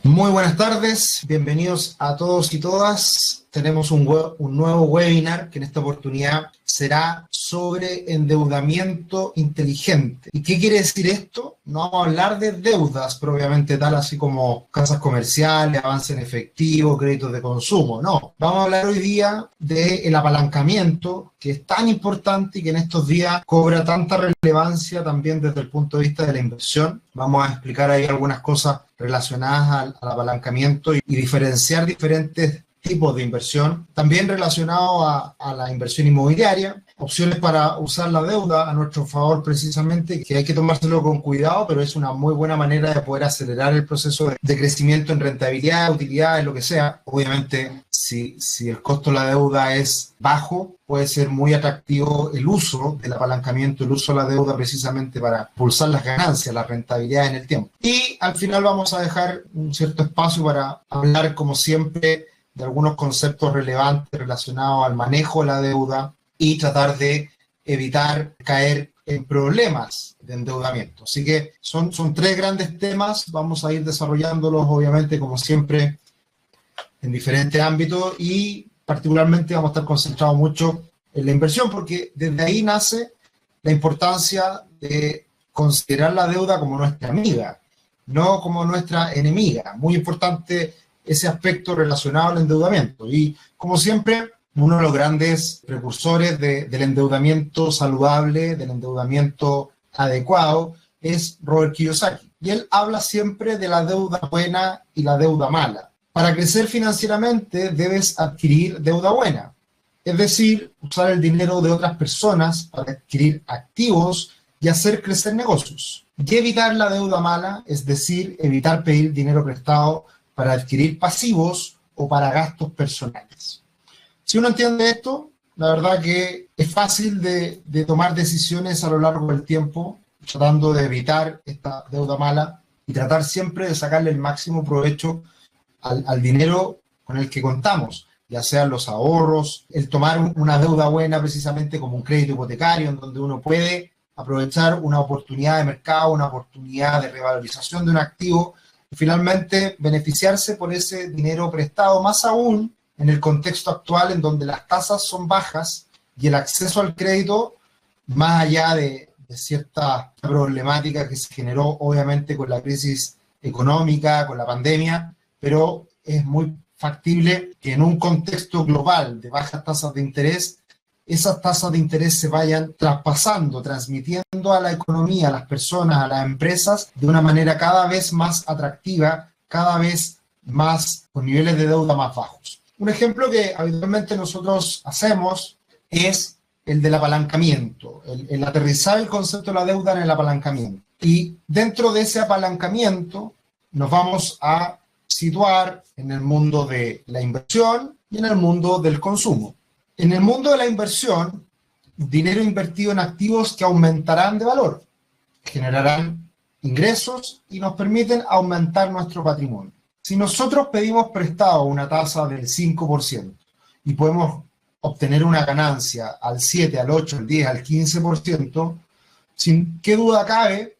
Muy buenas tardes, bienvenidos a todos y todas. Tenemos un nuevo webinar que en esta oportunidad será sobre endeudamiento inteligente. ¿Y qué quiere decir esto? No vamos a hablar de deudas propiamente tal, así como casas comerciales, avance en efectivo, créditos de consumo. No, vamos a hablar hoy día del apalancamiento, que es tan importante y que en estos días cobra tanta relevancia también desde el punto de vista de la inversión. Vamos a explicar ahí algunas cosas relacionadas al apalancamiento y diferenciar diferentes tipos de inversión, también relacionado a la inversión inmobiliaria, opciones para usar la deuda a nuestro favor precisamente, que hay que tomárselo con cuidado, pero es una muy buena manera de poder acelerar el proceso de crecimiento en rentabilidad, utilidades, lo que sea. Obviamente, si el costo de la deuda es bajo, puede ser muy atractivo el uso del apalancamiento, el uso de la deuda precisamente para impulsar las ganancias, la rentabilidad en el tiempo. Y al final vamos a dejar un cierto espacio para hablar, como siempre, de algunos conceptos relevantes relacionados al manejo de la deuda y tratar de evitar caer en problemas de endeudamiento. Así que son tres grandes temas, vamos a ir desarrollándolos obviamente como siempre en diferentes ámbitos y particularmente vamos a estar concentrados mucho en la inversión porque desde ahí nace la importancia de considerar la deuda como nuestra amiga, no como nuestra enemiga. Muy importante ese aspecto relacionado al endeudamiento. Y como siempre, uno de los grandes precursores del endeudamiento saludable, del endeudamiento adecuado, es Robert Kiyosaki. Y él habla siempre de la deuda buena y la deuda mala. Para crecer financieramente debes adquirir deuda buena, es decir, usar el dinero de otras personas para adquirir activos y hacer crecer negocios. Y evitar la deuda mala, es decir, evitar pedir dinero prestado para adquirir pasivos o para gastos personales. Si uno entiende esto, la verdad que es fácil de tomar decisiones a lo largo del tiempo, tratando de evitar esta deuda mala y tratar siempre de sacarle el máximo provecho al dinero con el que contamos, ya sean los ahorros, el tomar una deuda buena precisamente como un crédito hipotecario, en donde uno puede aprovechar una oportunidad de mercado, una oportunidad de revalorización de un activo, y finalmente beneficiarse por ese dinero prestado, más aún en el contexto actual en donde las tasas son bajas y el acceso al crédito, más allá de cierta problemática que se generó obviamente con la crisis económica, con la pandemia, pero es muy factible que en un contexto global de bajas tasas de interés, esas tasas de interés se vayan traspasando, transmitiendo a la economía, a las personas, a las empresas, de una manera cada vez más atractiva, cada vez más con niveles de deuda más bajos. Un ejemplo que habitualmente nosotros hacemos es el del apalancamiento, el aterrizar el concepto de la deuda en el apalancamiento. Y dentro de ese apalancamiento nos vamos a situar en el mundo de la inversión y en el mundo del consumo. En el mundo de la inversión, dinero invertido en activos que aumentarán de valor, generarán ingresos y nos permiten aumentar nuestro patrimonio. Si nosotros pedimos prestado una tasa del 5% y podemos obtener una ganancia al 7, al 8, al 10, al 15%, sin qué duda cabe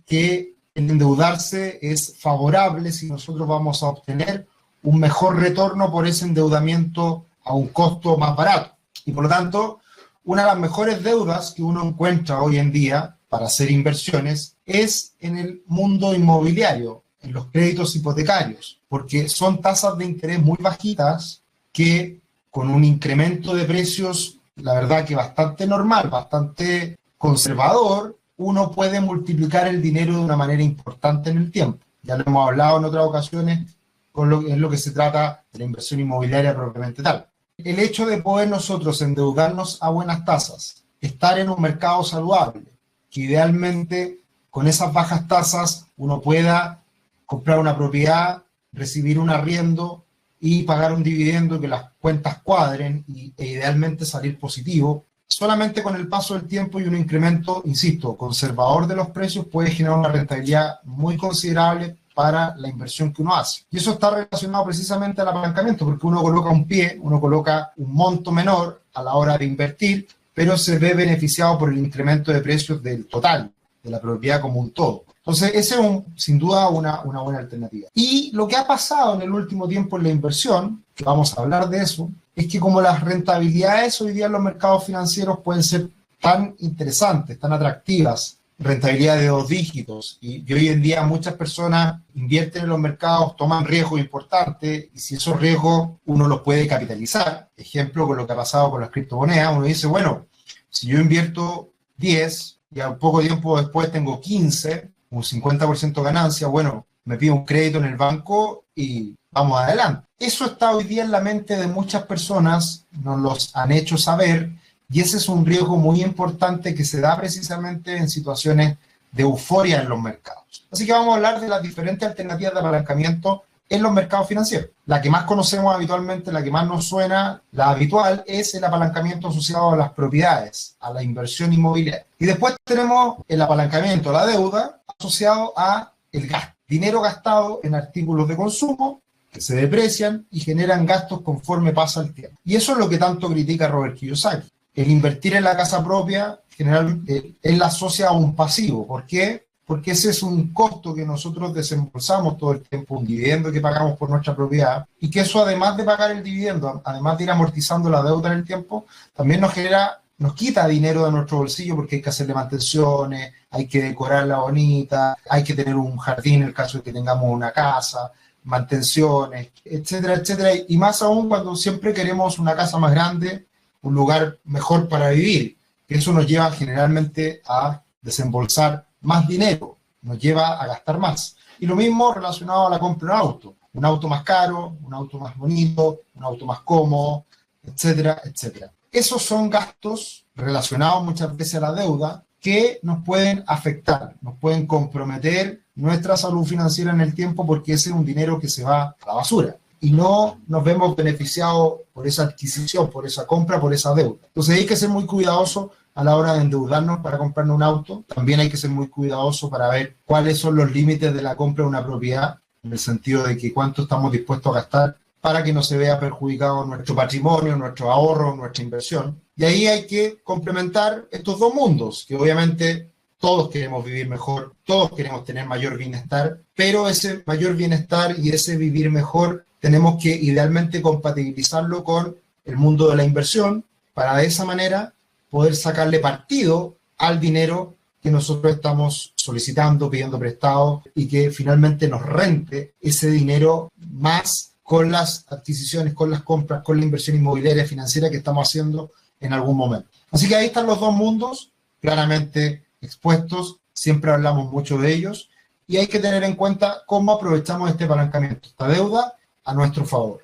que el endeudarse es favorable si nosotros vamos a obtener un mejor retorno por ese endeudamiento a un costo más barato. Y por lo tanto, una de las mejores deudas que uno encuentra hoy en día para hacer inversiones es en el mundo inmobiliario, en los créditos hipotecarios, porque son tasas de interés muy bajitas que con un incremento de precios, la verdad que bastante normal, bastante conservador, uno puede multiplicar el dinero de una manera importante en el tiempo. Ya lo hemos hablado en otras ocasiones, es lo que se trata de la inversión inmobiliaria propiamente tal. El hecho de poder nosotros endeudarnos a buenas tasas, estar en un mercado saludable, que idealmente con esas bajas tasas uno pueda comprar una propiedad, recibir un arriendo y pagar un dividendo, que las cuentas cuadren e idealmente salir positivo. Solamente con el paso del tiempo y un incremento, insisto, conservador de los precios puede generar una rentabilidad muy considerable para la inversión que uno hace. Y eso está relacionado precisamente al apalancamiento, porque uno coloca un pie, uno coloca un monto menor a la hora de invertir, pero se ve beneficiado por el incremento de precios del total, de la propiedad como un todo. Entonces, ese es sin duda una buena alternativa. Y lo que ha pasado en el último tiempo en la inversión, que vamos a hablar de eso, es que como las rentabilidades hoy día en los mercados financieros pueden ser tan interesantes, tan atractivas, rentabilidades de 2 dígitos, y hoy en día muchas personas invierten en los mercados, toman riesgos importantes, y si esos riesgos uno los puede capitalizar, ejemplo con lo que ha pasado con las criptomonedas, uno dice, bueno, si yo invierto 10 y a poco tiempo después tengo 15, un 50% de ganancia, bueno, me pido un crédito en el banco y vamos adelante. Eso está hoy día en la mente de muchas personas, nos los han hecho saber, y ese es un riesgo muy importante que se da precisamente en situaciones de euforia en los mercados. Así que vamos a hablar de las diferentes alternativas de apalancamiento en los mercados financieros. La que más conocemos habitualmente, la que más nos suena, la habitual, es el apalancamiento asociado a las propiedades, a la inversión inmobiliaria. Y después tenemos el apalancamiento a la deuda asociado a el gasto. Dinero gastado en artículos de consumo que se deprecian y generan gastos conforme pasa el tiempo. Y eso es lo que tanto critica Robert Kiyosaki. El invertir en la casa propia, generalmente, él la asocia a un pasivo. ¿Por qué? Porque ese es un costo que nosotros desembolsamos todo el tiempo, un dividendo que pagamos por nuestra propiedad, y que eso, además de pagar el dividendo, además de ir amortizando la deuda en el tiempo, también nos quita dinero de nuestro bolsillo porque hay que hacerle mantenciones, hay que decorarla bonita, hay que tener un jardín en el caso de que tengamos una casa, mantenciones, etcétera, etcétera, y más aún cuando siempre queremos una casa más grande, un lugar mejor para vivir. Eso nos lleva generalmente a desembolsar más dinero, nos lleva a gastar más. Y lo mismo relacionado a la compra de un auto más caro, un auto más bonito, un auto más cómodo, etcétera, etcétera. Esos son gastos relacionados muchas veces a la deuda que nos pueden afectar, nos pueden comprometer nuestra salud financiera en el tiempo porque ese es un dinero que se va a la basura y no nos vemos beneficiados por esa adquisición, por esa compra, por esa deuda. Entonces hay que ser muy cuidadosos a la hora de endeudarnos para comprarnos un auto. También hay que ser muy cuidadosos para ver cuáles son los límites de la compra de una propiedad, en el sentido de que cuánto estamos dispuestos a gastar para que no se vea perjudicado nuestro patrimonio, nuestro ahorro, nuestra inversión. Y ahí hay que complementar estos dos mundos, que obviamente todos queremos vivir mejor, todos queremos tener mayor bienestar, pero ese mayor bienestar y ese vivir mejor tenemos que idealmente compatibilizarlo con el mundo de la inversión para de esa manera poder sacarle partido al dinero que nosotros estamos solicitando, pidiendo prestado y que finalmente nos rente ese dinero más con las adquisiciones, con las compras, con la inversión inmobiliaria financiera que estamos haciendo en algún momento. Así que ahí están los dos mundos claramente expuestos, siempre hablamos mucho de ellos y hay que tener en cuenta cómo aprovechamos este apalancamiento, esta deuda a nuestro favor.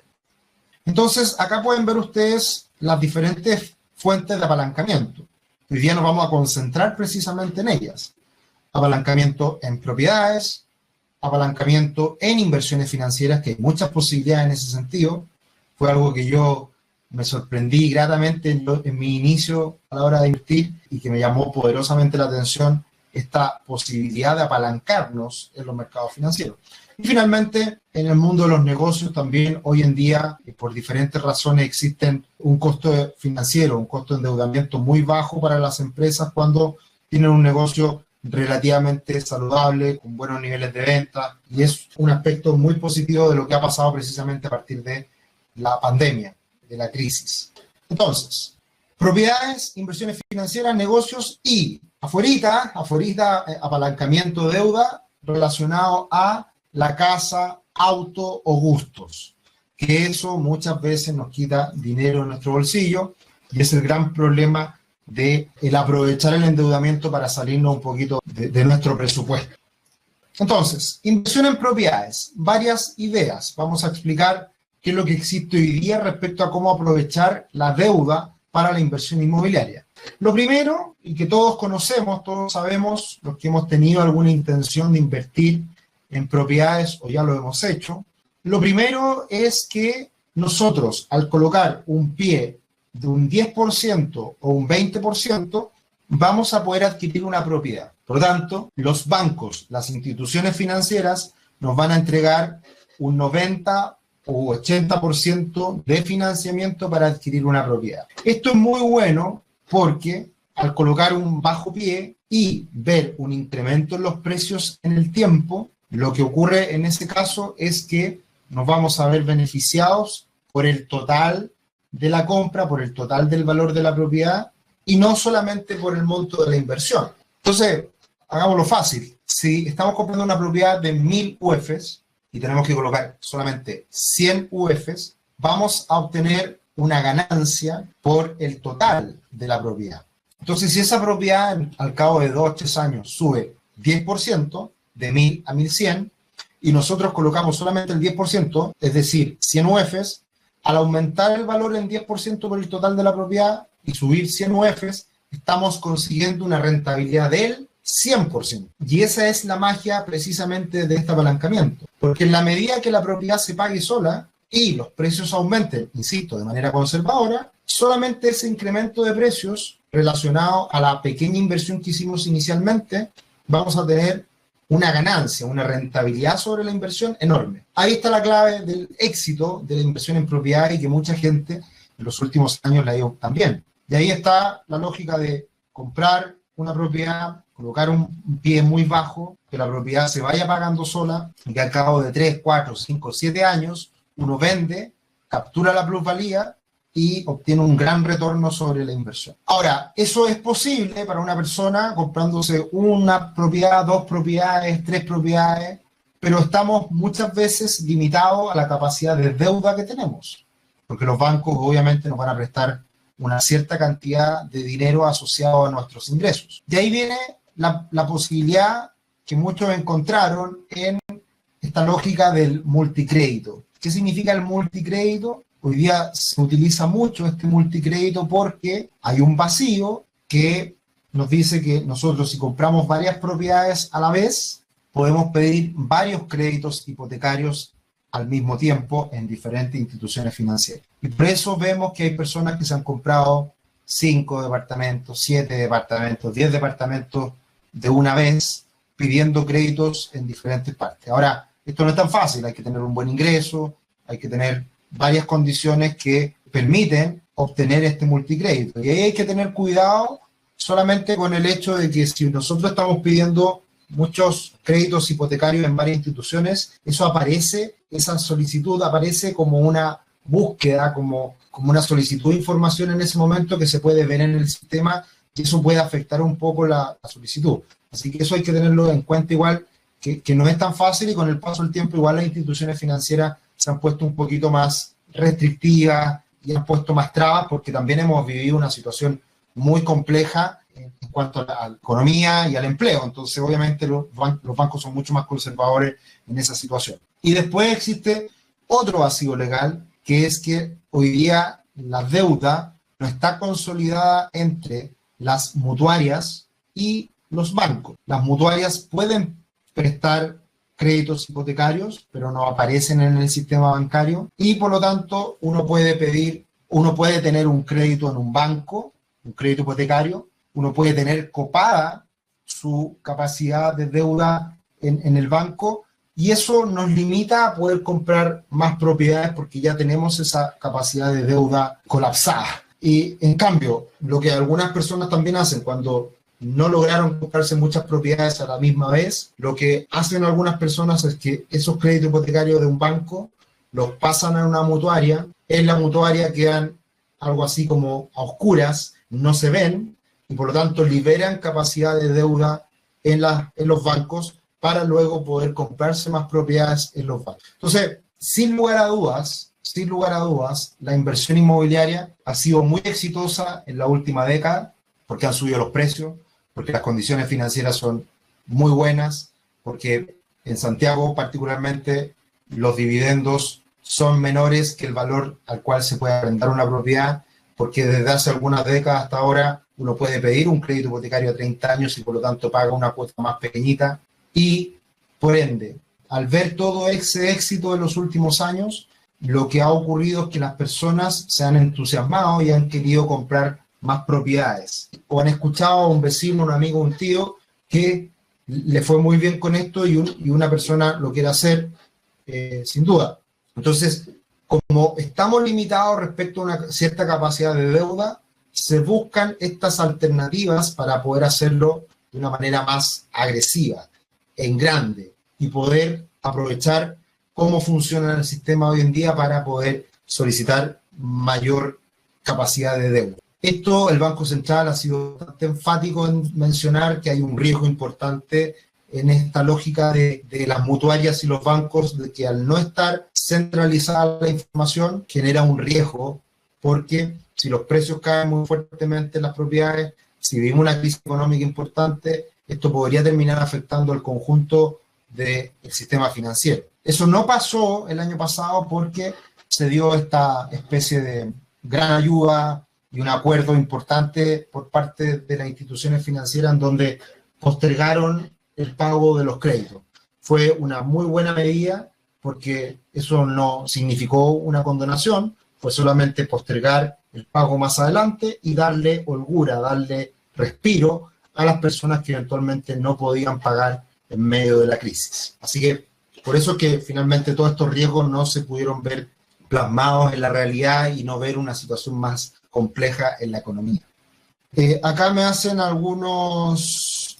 Entonces, acá pueden ver ustedes las diferentes fuentes de apalancamiento. Hoy día nos vamos a concentrar precisamente en ellas. Apalancamiento en propiedades, apalancamiento en inversiones financieras, que hay muchas posibilidades en ese sentido. Fue algo que yo me sorprendí gratamente en mi inicio a la hora de invertir y que me llamó poderosamente la atención esta posibilidad de apalancarnos en los mercados financieros. Y finalmente, en el mundo de los negocios también hoy en día, por diferentes razones, existen un costo financiero, un costo de endeudamiento muy bajo para las empresas cuando tienen un negocio relativamente saludable, con buenos niveles de venta, y es un aspecto muy positivo de lo que ha pasado precisamente a partir de la pandemia, de la crisis. Entonces, propiedades, inversiones financieras, negocios y afuerita, apalancamiento de deuda relacionado a la casa, auto o gustos, que eso muchas veces nos quita dinero en nuestro bolsillo y es el gran problema de el aprovechar el endeudamiento para salirnos un poquito de nuestro presupuesto. Entonces, inversión en propiedades, varias ideas. Vamos a explicar qué es lo que existe hoy día respecto a cómo aprovechar la deuda para la inversión inmobiliaria. Lo primero, y que todos conocemos, todos sabemos, los que hemos tenido alguna intención de invertir en propiedades o ya lo hemos hecho, lo primero es que nosotros al colocar un pie de un 10% o un 20%, vamos a poder adquirir una propiedad. Por lo tanto, los bancos, las instituciones financieras nos van a entregar un 90 o 80% de financiamiento para adquirir una propiedad. Esto es muy bueno porque al colocar un bajo pie y ver un incremento en los precios en el tiempo, lo que ocurre en ese caso es que nos vamos a ver beneficiados por el total de la compra, por el total del valor de la propiedad y no solamente por el monto de la inversión. Entonces, hagámoslo fácil. Si estamos comprando una propiedad de 1000 UFs y tenemos que colocar solamente 100 UFs, vamos a obtener una ganancia por el total de la propiedad. Entonces, si esa propiedad al cabo de 2 o 3 años sube 10%, de 1000 a 1100, y nosotros colocamos solamente el 10%, es decir, 100 UFs, al aumentar el valor en 10% por el total de la propiedad y subir 100 UFs, estamos consiguiendo una rentabilidad del 100%. Y esa es la magia precisamente de este apalancamiento. Porque en la medida que la propiedad se pague sola y los precios aumenten, insisto, de manera conservadora, solamente ese incremento de precios relacionado a la pequeña inversión que hicimos inicialmente, vamos a tener una ganancia, una rentabilidad sobre la inversión enorme. Ahí está la clave del éxito de la inversión en propiedad y que mucha gente en los últimos años la ha ido también. Y ahí está la lógica de comprar una propiedad, colocar un pie muy bajo, que la propiedad se vaya pagando sola y que al cabo de 3, 4, 5, 7 años uno vende, captura la plusvalía y obtiene un gran retorno sobre la inversión. Ahora, eso es posible para una persona comprándose una propiedad, 2 propiedades, 3 propiedades, pero estamos muchas veces limitados a la capacidad de deuda que tenemos, porque los bancos obviamente nos van a prestar una cierta cantidad de dinero asociado a nuestros ingresos. De ahí viene la posibilidad que muchos encontraron en esta lógica del multicrédito. ¿Qué significa el multicrédito? Hoy día se utiliza mucho este multicrédito porque hay un vacío que nos dice que nosotros, si compramos varias propiedades a la vez, podemos pedir varios créditos hipotecarios al mismo tiempo en diferentes instituciones financieras. Y por eso vemos que hay personas que se han comprado 5 departamentos, 7 departamentos, 10 departamentos de una vez, pidiendo créditos en diferentes partes. Ahora, esto no es tan fácil, hay que tener un buen ingreso, hay que tener varias condiciones que permiten obtener este multicrédito. Y ahí hay que tener cuidado solamente con el hecho de que si nosotros estamos pidiendo muchos créditos hipotecarios en varias instituciones, eso aparece, esa solicitud aparece como una búsqueda, como una solicitud de información en ese momento que se puede ver en el sistema y eso puede afectar un poco la solicitud. Así que eso hay que tenerlo en cuenta igual, que no es tan fácil y con el paso del tiempo igual las instituciones financieras se han puesto un poquito más restrictivas y han puesto más trabas porque también hemos vivido una situación muy compleja en cuanto a la economía y al empleo. Entonces, obviamente, los bancos son mucho más conservadores en esa situación. Y después existe otro vacío legal, que es que hoy día la deuda no está consolidada entre las mutuarias y los bancos. Las mutuarias pueden prestar créditos hipotecarios, pero no aparecen en el sistema bancario y por lo tanto uno puede tener un crédito en un banco, un crédito hipotecario, uno puede tener copada su capacidad de deuda en el banco y eso nos limita a poder comprar más propiedades porque ya tenemos esa capacidad de deuda colapsada. Y en cambio, lo que algunas personas también hacen cuando no lograron comprarse muchas propiedades a la misma vez, lo que hacen algunas personas es que esos créditos hipotecarios de un banco los pasan a una mutuaria, en la mutuaria quedan algo así como a oscuras, no se ven, y por lo tanto liberan capacidad de deuda en los bancos para luego poder comprarse más propiedades en los bancos. Entonces, sin lugar a dudas, la inversión inmobiliaria ha sido muy exitosa en la última década porque han subido los precios, porque las condiciones financieras son muy buenas, porque en Santiago particularmente los dividendos son menores que el valor al cual se puede arrendar una propiedad, porque desde hace algunas décadas hasta ahora uno puede pedir un crédito hipotecario a 30 años y por lo tanto paga una cuota más pequeñita y por ende, al ver todo ese éxito de los últimos años, lo que ha ocurrido es que las personas se han entusiasmado y han querido comprar más propiedades. O han escuchado a un vecino, un amigo, un tío que le fue muy bien con esto y una persona lo quiere hacer sin duda. Entonces, como estamos limitados respecto a una cierta capacidad de deuda, se buscan estas alternativas para poder hacerlo de una manera más agresiva, en grande, y poder aprovechar cómo funciona el sistema hoy en día para poder solicitar mayor capacidad de deuda. Esto, el Banco Central ha sido bastante enfático en mencionar que hay un riesgo importante en esta lógica de las mutuarias y los bancos, de que al no estar centralizada la información genera un riesgo, porque si los precios caen muy fuertemente en las propiedades, si vivimos una crisis económica importante, esto podría terminar afectando el conjunto del sistema financiero. Eso no pasó el año pasado porque se dio esta especie de gran ayuda y un acuerdo importante por parte de las instituciones financieras en donde postergaron el pago de los créditos. Fue una muy buena medida porque eso no significó una condonación, fue solamente postergar el pago más adelante y darle holgura, darle respiro a las personas que eventualmente no podían pagar en medio de la crisis. Así que por eso es que finalmente todos estos riesgos no se pudieron ver plasmados en la realidad y no ver una situación más compleja en la economía. Acá me hacen algunas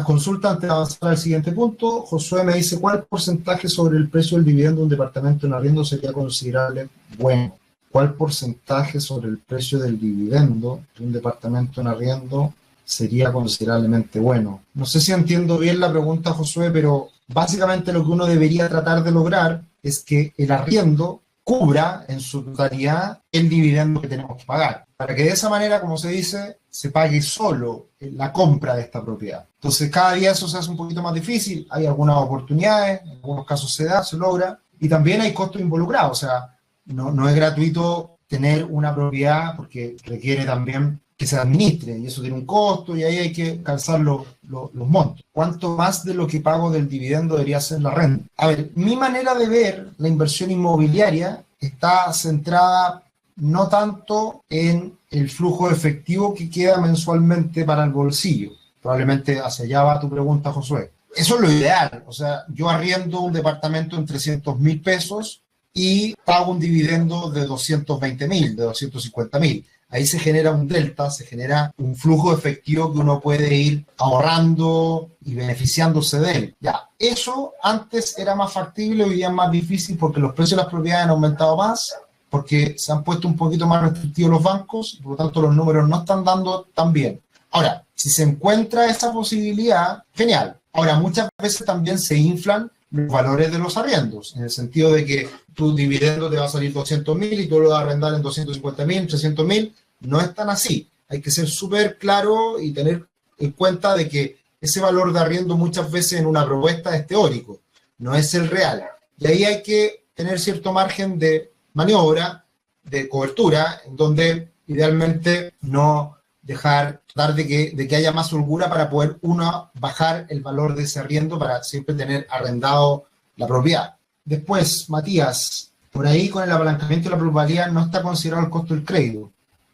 consultas antes de avanzar al siguiente punto. Josué me dice, ¿cuál porcentaje sobre el precio del dividendo de un departamento en arriendo sería considerable bueno? ¿Cuál porcentaje sobre el precio del dividendo de un departamento en arriendo sería considerablemente bueno? No sé si entiendo bien la pregunta, Josué, pero básicamente lo que uno debería tratar de lograr es que el arriendo cubra en su totalidad el dividendo que tenemos que pagar, para que de esa manera, como se dice, se pague solo la compra de esta propiedad. Entonces cada día eso se hace un poquito más difícil, hay algunas oportunidades, en algunos casos se da, se logra, y también hay costos involucrados, o sea, no es gratuito tener una propiedad porque requiere también que se administre, y eso tiene un costo, y ahí hay que calzar los montos. ¿Cuánto más de lo que pago del dividendo debería ser la renta? A ver, mi manera de ver la inversión inmobiliaria está centrada no tanto en el flujo efectivo que queda mensualmente para el bolsillo. Probablemente hacia allá va tu pregunta, Josué. Eso es lo ideal. O sea, yo arriendo un departamento en 300.000 pesos y pago un dividendo de 220.000, de 250.000. Ahí se genera un delta, se genera un flujo efectivo que uno puede ir ahorrando y beneficiándose de él. Ya, eso antes era más factible, hoy día es más difícil porque los precios de las propiedades han aumentado más, porque se han puesto un poquito más restrictivos los bancos, y por lo tanto los números no están dando tan bien. Ahora, si se encuentra esa posibilidad, genial. Ahora, muchas veces también se inflan los valores de los arriendos, en el sentido de que tu dividendo te va a salir 200.000 y tú lo vas a arrendar en 250.000, 300.000. No es tan así. Hay que ser súper claro y tener en cuenta de que ese valor de arriendo muchas veces en una propuesta es teórico, no es el real. Y ahí hay que tener cierto margen de maniobra, de cobertura, en donde idealmente no tratar de que haya más holgura para poder uno bajar el valor de ese arriendo para siempre tener arrendado la propiedad. Después, Matías, por ahí con el apalancamiento de la plusvalía no está considerado el costo del crédito.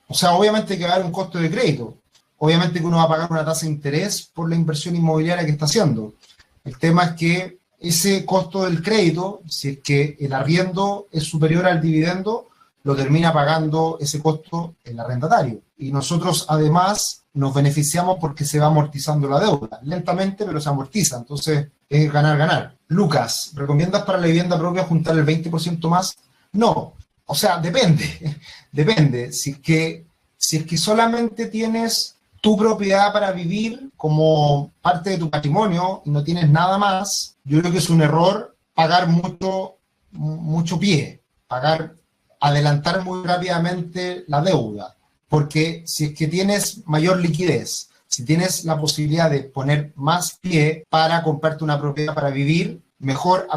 O sea, obviamente que va a haber un costo de crédito. Obviamente que uno va a pagar una tasa de interés por la inversión inmobiliaria que está haciendo. El tema es que ese costo del crédito, si es que el arriendo es superior al dividendo, lo termina pagando ese costo el arrendatario. Y nosotros además nos beneficiamos porque se va amortizando la deuda. Lentamente, pero se amortiza. Entonces es ganar, ganar. Lucas, ¿recomiendas para la vivienda propia juntar el 20% más? No. O sea, depende. Depende. Si es que solamente tienes tu propiedad para vivir como parte de tu patrimonio y no tienes nada más, yo creo que es un error pagar mucho pie, adelantar muy rápidamente la deuda, porque si es que tienes mayor liquidez, si tienes la posibilidad de poner más pie para comprarte una propiedad para vivir, mejor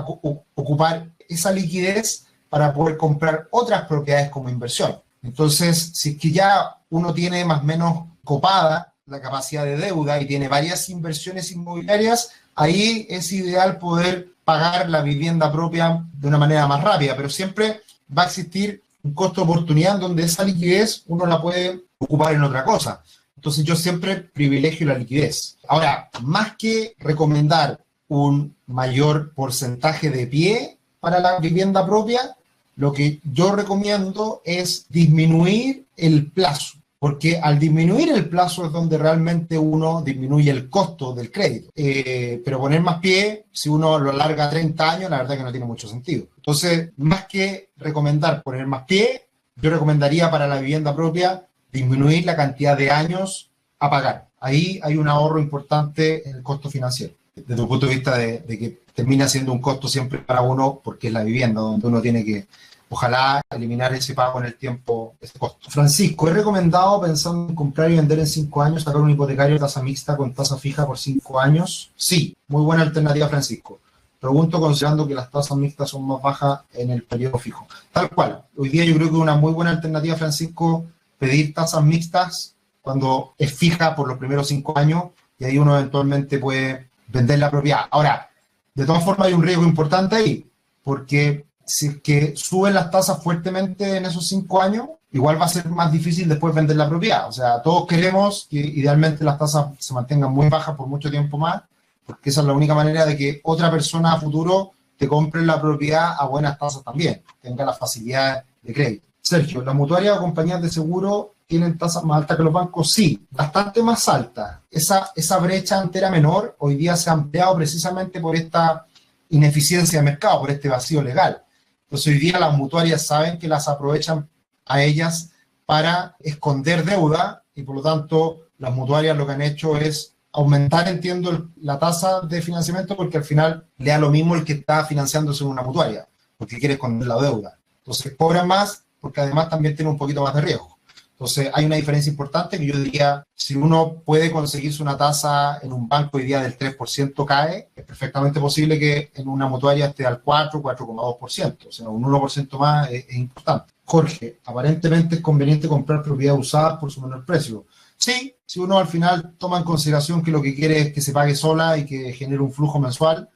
ocupar esa liquidez para poder comprar otras propiedades como inversión. Entonces, si es que ya uno tiene más o menos copada la capacidad de deuda y tiene varias inversiones inmobiliarias, ahí es ideal poder pagar la vivienda propia de una manera más rápida, pero siempre va a existir un costo de oportunidad en donde esa liquidez uno la puede ocupar en otra cosa. Entonces yo siempre privilegio la liquidez. Ahora, más que recomendar un mayor porcentaje de pie para la vivienda propia, lo que yo recomiendo es disminuir el plazo. porque al disminuir el plazo es donde realmente uno disminuye el costo del crédito. Pero poner más pie, si uno lo alarga a 30 años, la verdad que no tiene mucho sentido. Entonces, más que recomendar poner más pie, yo recomendaría para la vivienda propia disminuir la cantidad de años a pagar. Ahí hay un ahorro importante en el costo financiero, desde el punto de vista de que termina siendo un costo siempre para uno, porque es la vivienda donde uno tiene que, ojalá, eliminar ese pago en el tiempo, ese costo. Francisco, ¿es recomendado, pensando en comprar y vender en 5 años, sacar un hipotecario de tasa mixta con tasa fija por 5 años? Sí, muy buena alternativa, Francisco. Pregunto considerando que las tasas mixtas son más bajas en el periodo fijo. Tal cual. Hoy día yo creo que es una muy buena alternativa, Francisco, pedir tasas mixtas cuando es fija por los primeros 5 años y ahí uno eventualmente puede vender la propiedad. Ahora, de todas formas hay un riesgo importante ahí, porque si es que suben las tasas fuertemente en esos 5 años, igual va a ser más difícil después vender la propiedad. O sea, todos queremos que idealmente las tasas se mantengan muy bajas por mucho tiempo más, porque esa es la única manera de que otra persona a futuro te compre la propiedad a buenas tasas también, tenga la facilidad de crédito. Sergio, ¿las mutuarias o compañías de seguro tienen tasas más altas que los bancos? Sí, bastante más altas. Esa brecha entera menor hoy día se ha ampliado precisamente por esta ineficiencia de mercado, por este vacío legal. Entonces hoy día las mutuarias saben que las aprovechan a ellas para esconder deuda y por lo tanto las mutuarias lo que han hecho es aumentar, entiendo, la tasa de financiamiento porque al final le da lo mismo el que está financiándose en una mutuaria, porque quiere esconder la deuda. Entonces cobran más porque además también tiene un poquito más de riesgo. Entonces hay una diferencia importante que yo diría, si uno puede conseguirse una tasa en un banco hoy día del 3% cae, es perfectamente posible que en una mutuaria esté al 4,2%, o sea, un 1% más es importante. Jorge, aparentemente es conveniente comprar propiedades usadas por su menor precio. Sí, si uno al final toma en consideración que lo que quiere es que se pague sola y que genere un flujo mensual,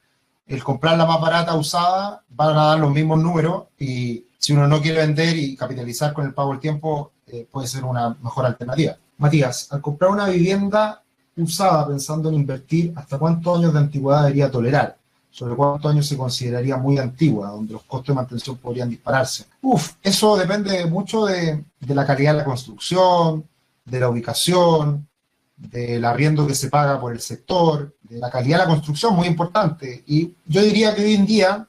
el comprarla más barata usada van a dar los mismos números y si uno no quiere vender y capitalizar con el pago del tiempo, puede ser una mejor alternativa. Matías, al comprar una vivienda usada pensando en invertir, ¿hasta cuántos años de antigüedad debería tolerar? ¿Sobre cuántos años se consideraría muy antigua, donde los costos de mantención podrían dispararse? Eso depende mucho de la calidad de la construcción, de la ubicación, del arriendo que se paga por el sector, de la calidad de la construcción, muy importante. Y yo diría que hoy en día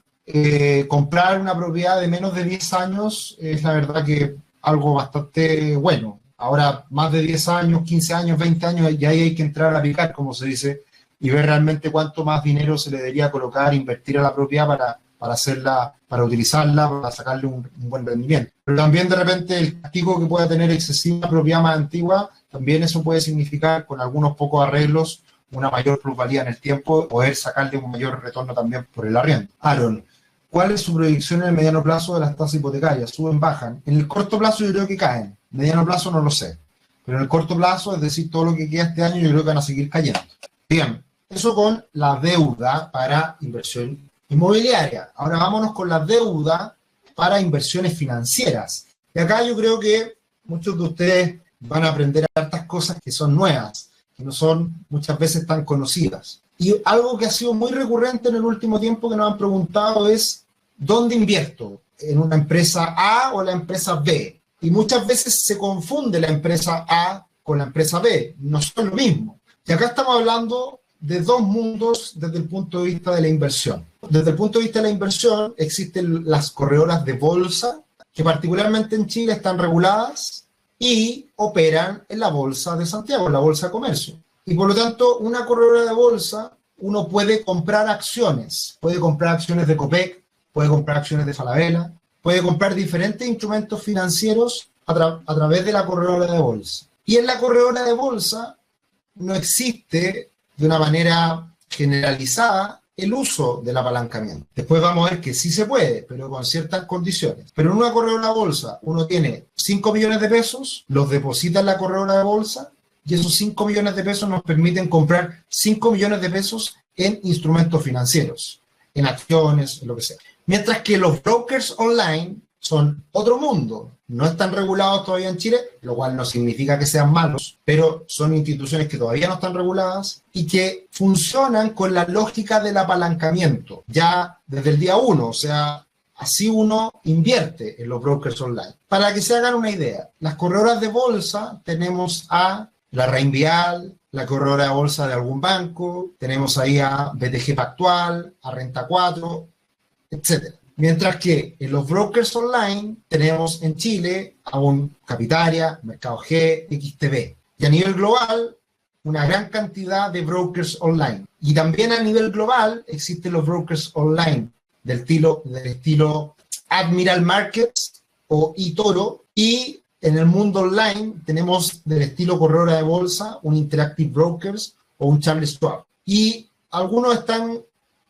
comprar una propiedad de menos de 10 años es la verdad que algo bastante bueno. Ahora, más de 10 años, 15 años, 20 años, ya ahí hay que entrar a picar, como se dice, y ver realmente cuánto más dinero se le debería colocar, invertir a la propiedad para hacerla, para utilizarla, para sacarle un buen rendimiento. Pero también de repente el castigo que pueda tener excesiva propiedad más antigua, también eso puede significar con algunos pocos arreglos una mayor plusvalía en el tiempo, poder sacarle un mayor retorno también por el arriendo. Aaron, ¿cuál es su proyección en el mediano plazo de las tasas hipotecarias? ¿Suben, bajan? En el corto plazo yo creo que caen, mediano plazo no lo sé, pero en el corto plazo, es decir, todo lo que queda este año yo creo que van a seguir cayendo. Bien, eso con la deuda para inversión inmobiliaria. Ahora vámonos con la deuda para inversiones financieras. Y acá yo creo que muchos de ustedes van a aprender hartas cosas que son nuevas, que no son muchas veces tan conocidas. Y algo que ha sido muy recurrente en el último tiempo que nos han preguntado es, ¿dónde invierto? ¿En una empresa A o la empresa B? Y muchas veces se confunde la empresa A con la empresa B. No son lo mismo. Y acá estamos hablando de dos mundos desde el punto de vista de la inversión. Desde el punto de vista de la inversión existen las corredoras de bolsa, que particularmente en Chile están reguladas y operan en la Bolsa de Santiago, en la Bolsa de Comercio. Y por lo tanto, una corredora de bolsa, uno puede comprar acciones de Copec, puede comprar acciones de Falabella, puede comprar diferentes instrumentos financieros a través de la corredora de bolsa. Y en la corredora de bolsa no existe de una manera generalizada el uso del apalancamiento. Después vamos a ver que sí se puede, pero con ciertas condiciones. Pero en una corredora de bolsa uno tiene 5 millones de pesos, los deposita en la corredora de bolsa y esos 5 millones de pesos nos permiten comprar 5 millones de pesos en instrumentos financieros, en acciones, en lo que sea. Mientras que los brokers online son otro mundo. No están regulados todavía en Chile, lo cual no significa que sean malos, pero son instituciones que todavía no están reguladas y que funcionan con la lógica del apalancamiento, ya desde el día 1. O sea, así uno invierte en los brokers online. Para que se hagan una idea, las corredoras de bolsa tenemos a la Reinvial, la corredora de bolsa de algún banco, tenemos ahí a BTG Pactual, a Renta 4, etc. Mientras que en los brokers online tenemos en Chile a un Capitaria, Mercado G, XTB. Y a nivel global, una gran cantidad de brokers online. Y también a nivel global existen los brokers online del estilo Admiral Markets o eToro, y en el mundo online tenemos del estilo corredora de bolsa un Interactive Brokers o un Charles Schwab. Y algunos están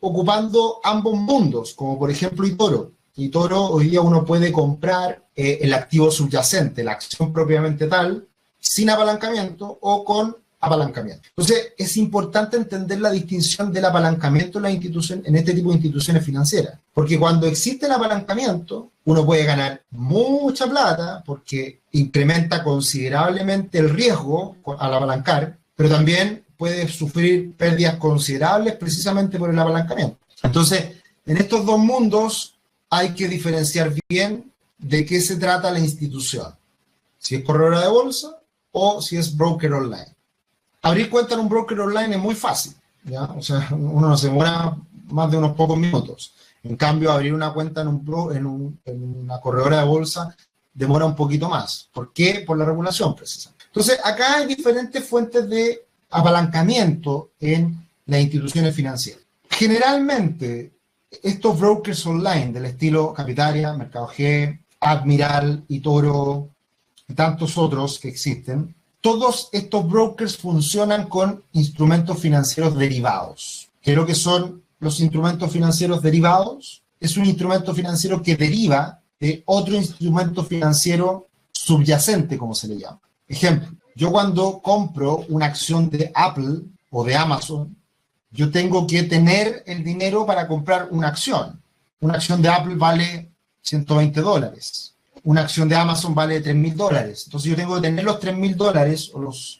ocupando ambos mundos, como por ejemplo eToro. eToro hoy día uno puede comprar el activo subyacente, la acción propiamente tal, sin apalancamiento o con apalancamiento. Entonces, es importante entender la distinción del apalancamiento en este tipo de instituciones financieras, porque cuando existe el apalancamiento, uno puede ganar mucha plata porque incrementa considerablemente el riesgo al apalancar, pero también puede sufrir pérdidas considerables precisamente por el apalancamiento. Entonces, en estos dos mundos hay que diferenciar bien de qué se trata la institución, si es corredora de bolsa o si es broker online. Abrir cuenta en un broker online es muy fácil, ¿ya? O sea, uno no se demora más de unos pocos minutos. En cambio, abrir una cuenta en una corredora de bolsa demora un poquito más. ¿Por qué? Por la regulación, precisamente. Entonces, acá hay diferentes fuentes de apalancamiento en las instituciones financieras. Generalmente, estos brokers online del estilo Capitaria, Mercado G, Admiral, eToro y tantos otros que existen, todos estos brokers funcionan con instrumentos financieros derivados. ¿Qué es lo que son los instrumentos financieros derivados? Es un instrumento financiero que deriva de otro instrumento financiero subyacente, como se le llama. Ejemplo, yo cuando compro una acción de Apple o de Amazon, yo tengo que tener el dinero para comprar una acción. Una acción de Apple vale $120. Una acción de Amazon vale $3.000. Entonces yo tengo que tener los $3.000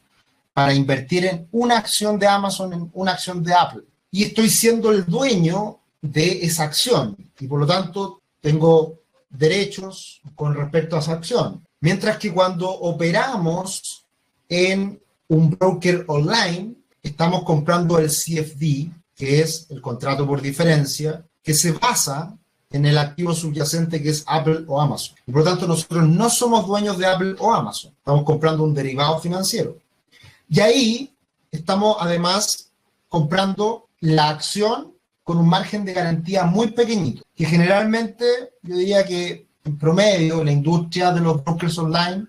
para invertir en una acción de Amazon, en una acción de Apple. Y estoy siendo el dueño de esa acción. Y por lo tanto tengo derechos con respecto a esa acción. Mientras que cuando operamos en un broker online, estamos comprando el CFD, que es el contrato por diferencia, que se basa en el activo subyacente que es Apple o Amazon. Y por lo tanto, nosotros no somos dueños de Apple o Amazon. Estamos comprando un derivado financiero. Y ahí estamos además comprando la acción con un margen de garantía muy pequeñito, que generalmente yo diría que en promedio en la industria de los brokers online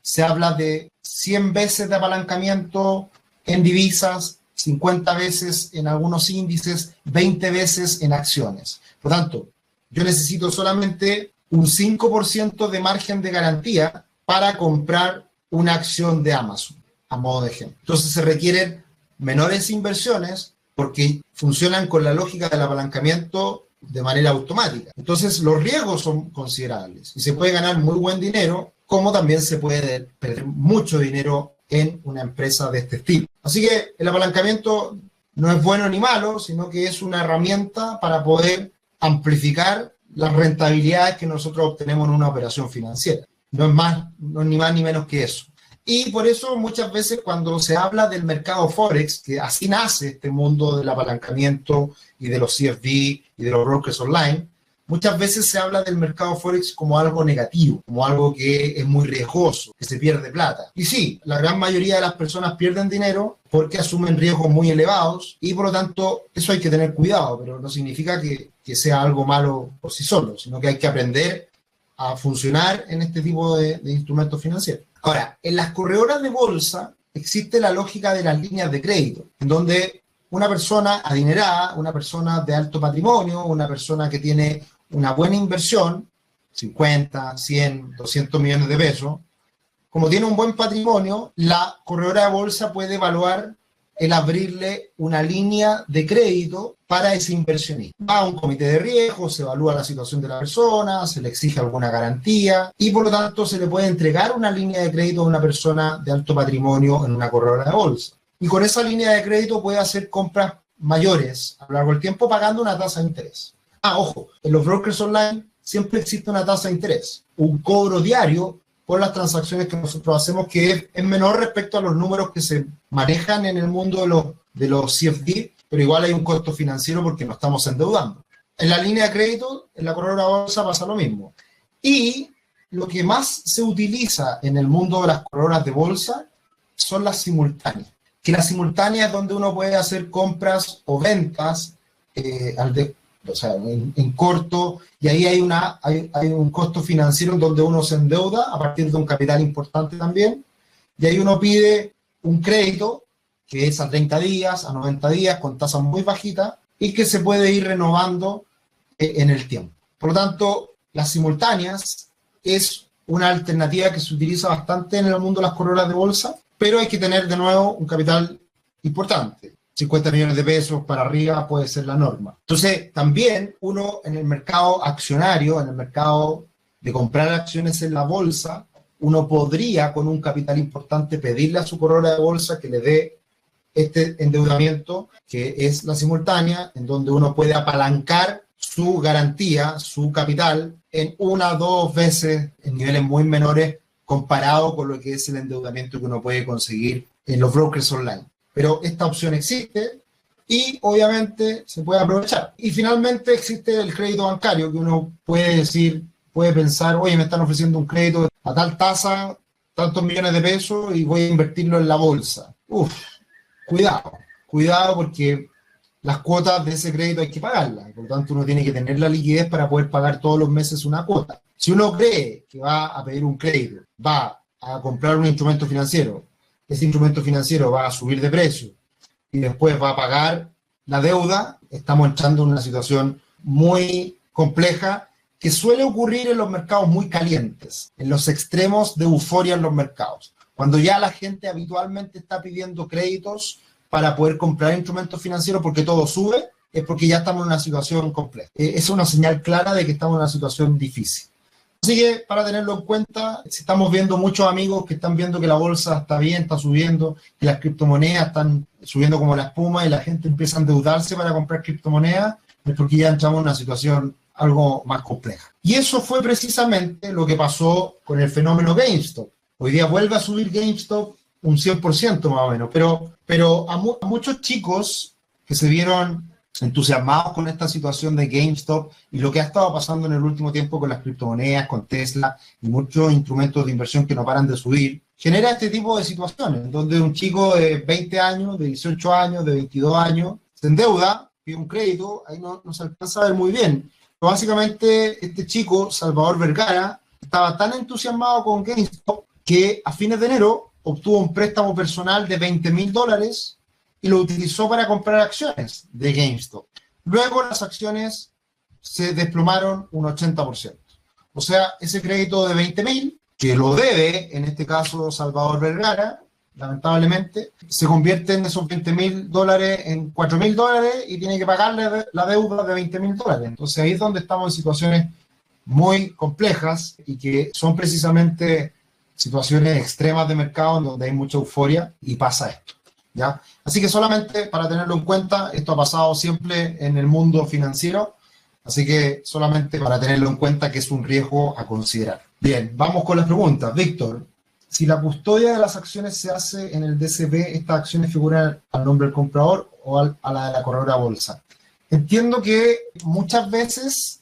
se habla de 100 veces de apalancamiento en divisas, 50 veces en algunos índices, 20 veces en acciones. Por lo tanto, yo necesito solamente un 5% de margen de garantía para comprar una acción de Amazon, a modo de ejemplo. Entonces se requieren menores inversiones porque funcionan con la lógica del apalancamiento de manera automática. Entonces los riesgos son considerables y se puede ganar muy buen dinero, como también se puede perder mucho dinero en una empresa de este estilo. Así que el apalancamiento no es bueno ni malo, sino que es una herramienta para poder amplificar las rentabilidades que nosotros obtenemos en una operación financiera. No es ni más ni menos que eso. Y por eso muchas veces cuando se habla del mercado Forex, que así nace este mundo del apalancamiento y de los CFD y de los brokers online, muchas veces se habla del mercado Forex como algo negativo, como algo que es muy riesgoso, que se pierde plata. Y sí, la gran mayoría de las personas pierden dinero porque asumen riesgos muy elevados y por lo tanto eso hay que tener cuidado, pero no significa que sea algo malo por sí solo, sino que hay que aprender a funcionar en este tipo de instrumentos financieros. Ahora, en las corredoras de bolsa existe la lógica de las líneas de crédito, en donde una persona adinerada, una persona de alto patrimonio, una persona que tiene una buena inversión, 50, 100, 200 millones de pesos, como tiene un buen patrimonio, la corredora de bolsa puede evaluar el abrirle una línea de crédito para ese inversionista. Va a un comité de riesgo, se evalúa la situación de la persona, se le exige alguna garantía y por lo tanto se le puede entregar una línea de crédito a una persona de alto patrimonio en una corredora de bolsa. Y con esa línea de crédito puede hacer compras mayores a lo largo del tiempo pagando una tasa de interés. Ojo, en los brokers online siempre existe una tasa de interés, un cobro diario por las transacciones que nosotros hacemos, que es menor respecto a los números que se manejan en el mundo de los CFD, pero igual hay un costo financiero porque nos estamos endeudando. En la línea de crédito, en la corredora de bolsa pasa lo mismo. Y lo que más se utiliza en el mundo de las corredoras de bolsa son las simultáneas. Que las simultáneas es donde uno puede hacer compras o ventas en corto, y ahí hay un costo financiero en donde uno se endeuda a partir de un capital importante también, y ahí uno pide un crédito que es a 30 días, a 90 días, con tasas muy bajitas, y que se puede ir renovando en el tiempo. Por lo tanto, las simultáneas es una alternativa que se utiliza bastante en el mundo de las corredoras de bolsa, pero hay que tener de nuevo un capital importante. 50 millones de pesos para arriba puede ser la norma. Entonces, también uno en el mercado accionario, en el mercado de comprar acciones en la bolsa, uno podría con un capital importante pedirle a su corredora de bolsa que le dé este endeudamiento, que es la simultánea, en donde uno puede apalancar su garantía, su capital, en 1 o 2 veces en niveles muy menores comparado con lo que es el endeudamiento que uno puede conseguir en los brokers online. Pero esta opción existe y obviamente se puede aprovechar. Y finalmente existe el crédito bancario, que uno puede decir, puede pensar, oye, me están ofreciendo un crédito a tal tasa, tantos millones de pesos, y voy a invertirlo en la bolsa. Cuidado porque las cuotas de ese crédito hay que pagarlas, por lo tanto uno tiene que tener la liquidez para poder pagar todos los meses una cuota. Si uno cree que va a pedir un crédito, va a comprar un instrumento financiero, ese instrumento financiero va a subir de precio y después va a pagar la deuda, estamos entrando en una situación muy compleja que suele ocurrir en los mercados muy calientes, en los extremos de euforia en los mercados. Cuando ya la gente habitualmente está pidiendo créditos para poder comprar instrumentos financieros porque todo sube, es porque ya estamos en una situación compleja. Es una señal clara de que estamos en una situación difícil. Así que, para tenerlo en cuenta, si estamos viendo muchos amigos que están viendo que la bolsa está bien, está subiendo, que las criptomonedas están subiendo como la espuma y la gente empieza a endeudarse para comprar criptomonedas, es porque ya entramos en una situación algo más compleja. Y eso fue precisamente lo que pasó con el fenómeno GameStop. Hoy día vuelve a subir GameStop un 100% más o menos, pero a muchos chicos que se vieron entusiasmados con esta situación de GameStop y lo que ha estado pasando en el último tiempo con las criptomonedas, con Tesla y muchos instrumentos de inversión que no paran de subir, genera este tipo de situaciones, donde un chico de 20 años, de 18 años, de 22 años, se endeuda, pide un crédito, ahí no se alcanza a ver muy bien. Pero básicamente, este chico, Salvador Vergara, estaba tan entusiasmado con GameStop que a fines de enero obtuvo un préstamo personal de $20,000 y lo utilizó para comprar acciones de GameStop. Luego las acciones se desplomaron un 80%. O sea, ese crédito de 20,000, que lo debe, en este caso, Salvador Vergara, lamentablemente, se convierte en esos $20,000 en $4,000 y tiene que pagarle la deuda de $20,000. Entonces ahí es donde estamos en situaciones muy complejas y que son precisamente situaciones extremas de mercado en donde hay mucha euforia y pasa esto, ¿ya? Así que solamente para tenerlo en cuenta, esto ha pasado siempre en el mundo financiero, así que solamente para tenerlo en cuenta que es un riesgo a considerar. Bien, vamos con las preguntas. Víctor, si la custodia de las acciones se hace en el DCP, ¿estas acciones figuran al nombre del comprador o a la de la corredora bolsa? Entiendo que muchas veces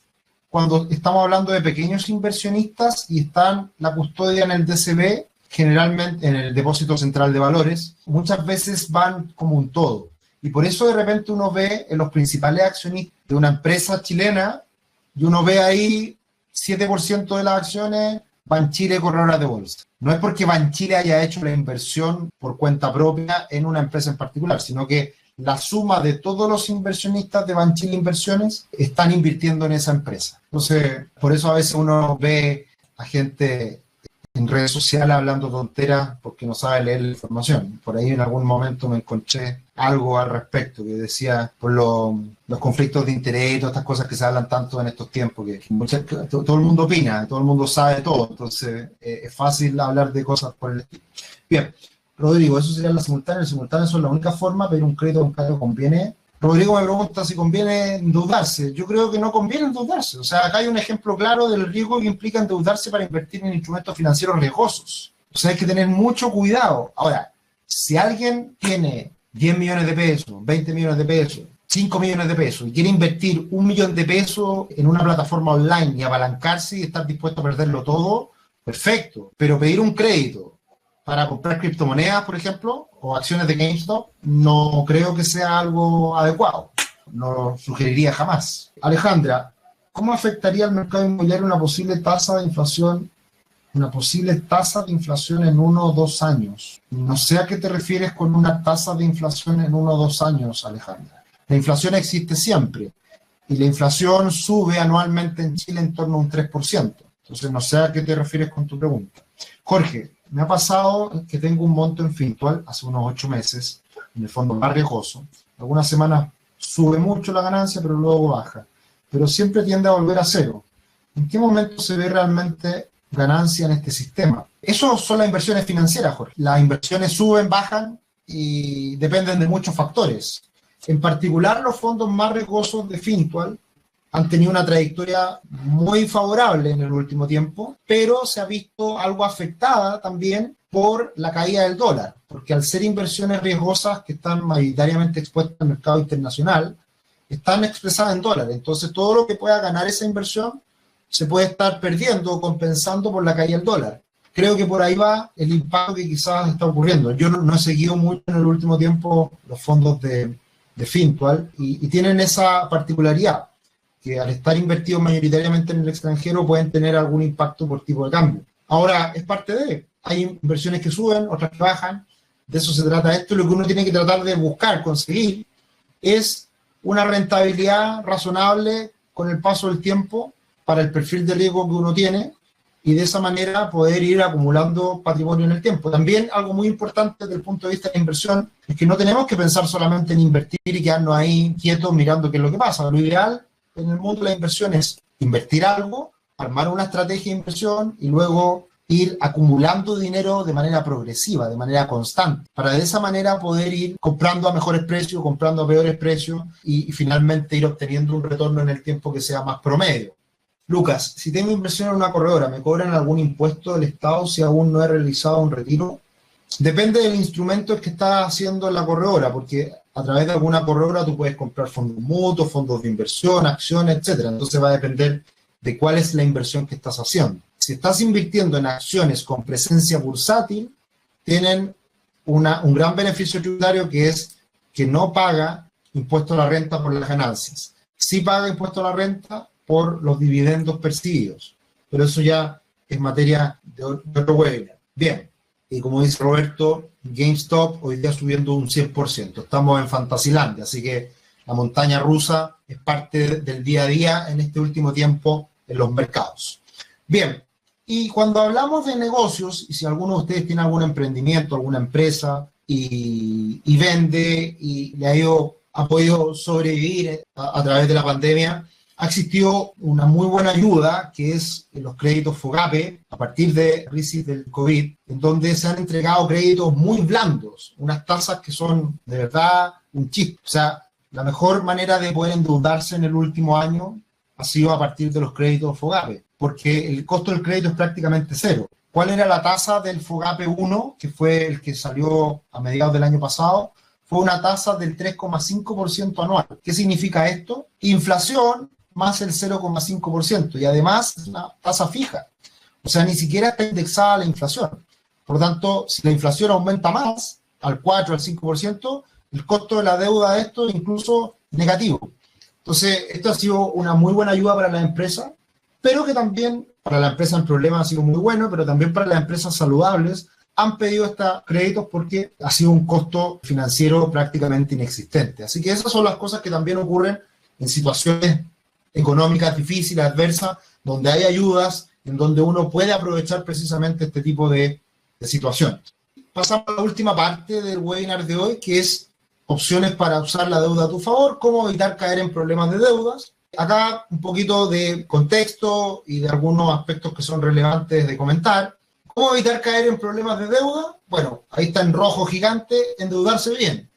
cuando estamos hablando de pequeños inversionistas y están la custodia en el DCB, generalmente en el Depósito Central de Valores, muchas veces van como un todo. Y por eso de repente uno ve en los principales accionistas de una empresa chilena y uno ve ahí 7% de las acciones Banchile Corredora de Bolsa. No es porque Banchile haya hecho la inversión por cuenta propia en una empresa en particular, sino que la suma de todos los inversionistas de Banchile Inversiones están invirtiendo en esa empresa. Entonces, por eso a veces uno ve a gente en redes sociales hablando tonteras porque no sabe leer la información. Por ahí en algún momento me encontré algo al respecto que decía por los conflictos de interés y todas estas cosas que se hablan tanto en estos tiempos, que todo el mundo opina, todo el mundo sabe todo, entonces es fácil hablar de cosas por el estilo. Bien, Rodrigo, eso sería la simultánea. Las simultáneas son la única forma, pero un crédito bancario conviene Rodrigo me pregunta si conviene endeudarse. Yo creo que no conviene endeudarse. O sea, acá hay un ejemplo claro del riesgo que implica endeudarse para invertir en instrumentos financieros riesgosos. O sea, hay que tener mucho cuidado. Ahora, si alguien tiene 10 millones de pesos, 20 millones de pesos, 5 millones de pesos y quiere invertir 1 millón de pesos en una plataforma online y apalancarse y estar dispuesto a perderlo todo, perfecto. Pero pedir un crédito para comprar criptomonedas, por ejemplo, o acciones de GameStop, no creo que sea algo adecuado. No lo sugeriría jamás. Alejandra, ¿cómo afectaría al mercado inmobiliario una posible tasa de inflación en 1 o 2 años? No sé a qué te refieres con una tasa de inflación en 1 o 2 años, Alejandra. La inflación existe siempre y la inflación sube anualmente en Chile en torno a un 3%. Entonces no sé a qué te refieres con tu pregunta. Jorge, me ha pasado que tengo un monto en Fintual hace unos 8 meses, en el fondo más riesgoso. Algunas semanas sube mucho la ganancia, pero luego baja. Pero siempre tiende a volver a cero. ¿En qué momento se ve realmente ganancia en este sistema? Eso son las inversiones financieras, Jorge. Las inversiones suben, bajan y dependen de muchos factores. En particular, los fondos más riesgosos de Fintual han tenido una trayectoria muy favorable en el último tiempo, pero se ha visto algo afectada también por la caída del dólar, porque al ser inversiones riesgosas que están mayoritariamente expuestas al mercado internacional, están expresadas en dólares. Entonces, todo lo que pueda ganar esa inversión se puede estar perdiendo o compensando por la caída del dólar. Creo que por ahí va el impacto que quizás está ocurriendo. Yo no he seguido mucho en el último tiempo los fondos de Fintual y tienen esa particularidad, que al estar invertidos mayoritariamente en el extranjero pueden tener algún impacto por tipo de cambio. Ahora, es parte de, hay inversiones que suben, otras que bajan, de eso se trata esto, y lo que uno tiene que tratar de buscar, conseguir, es una rentabilidad razonable con el paso del tiempo para el perfil de riesgo que uno tiene, y de esa manera poder ir acumulando patrimonio en el tiempo. También algo muy importante desde el punto de vista de la inversión es que no tenemos que pensar solamente en invertir y quedarnos ahí quietos mirando qué es lo que pasa. Lo ideal en el mundo de la inversión es invertir algo, armar una estrategia de inversión y luego ir acumulando dinero de manera progresiva, de manera constante, para de esa manera poder ir comprando a mejores precios, comprando a peores precios y finalmente ir obteniendo un retorno en el tiempo que sea más promedio. Lucas, si tengo inversión en una corredora, ¿me cobran algún impuesto del Estado si aún no he realizado un retiro? Depende del instrumento que estás haciendo en la corredora, porque a través de alguna corredora tú puedes comprar fondos mutuos, fondos de inversión, acciones, etcétera. Entonces va a depender de cuál es la inversión que estás haciendo. Si estás invirtiendo en acciones con presencia bursátil, tienen un gran beneficio tributario, que es que no paga impuesto a la renta por las ganancias. Sí paga impuesto a la renta por los dividendos percibidos, pero eso ya es materia de otro webinar. Bien. Y como dice Roberto, GameStop hoy día subiendo un 100%. Estamos en Fantasilandia, así que la montaña rusa es parte del día a día en este último tiempo en los mercados. Bien, y cuando hablamos de negocios, y si alguno de ustedes tiene algún emprendimiento, alguna empresa, y vende y ha podido sobrevivir a través de la pandemia, ha existido una muy buena ayuda, que es los créditos FOGAPE, a partir de crisis del COVID, en donde se han entregado créditos muy blandos, unas tasas que son de verdad un chiste. O sea, la mejor manera de poder endeudarse en el último año ha sido a partir de los créditos FOGAPE, porque el costo del crédito es prácticamente cero. ¿Cuál era la tasa del FOGAPE 1, que fue el que salió a mediados del año pasado? Fue una tasa del 3,5% anual. ¿Qué significa esto? Inflación más el 0,5%, y además es una tasa fija. O sea, ni siquiera está indexada a la inflación. Por lo tanto, si la inflación aumenta más, al 4, al 5%, el costo de la deuda de esto es incluso negativo. Entonces, esto ha sido una muy buena ayuda para la empresa, pero que también para la empresa en problemas ha sido muy bueno, pero también para las empresas saludables han pedido estos créditos porque ha sido un costo financiero prácticamente inexistente. Así que esas son las cosas que también ocurren en situaciones económicas difíciles, adversas, donde hay ayudas, en donde uno puede aprovechar precisamente este tipo de situaciones. Pasamos a la última parte del webinar de hoy, que es opciones para usar la deuda a tu favor, cómo evitar caer en problemas de deudas. Acá un poquito de contexto y de algunos aspectos que son relevantes de comentar. ¿Cómo evitar caer en problemas de deuda? Bueno, ahí está en rojo gigante, endeudarse bien.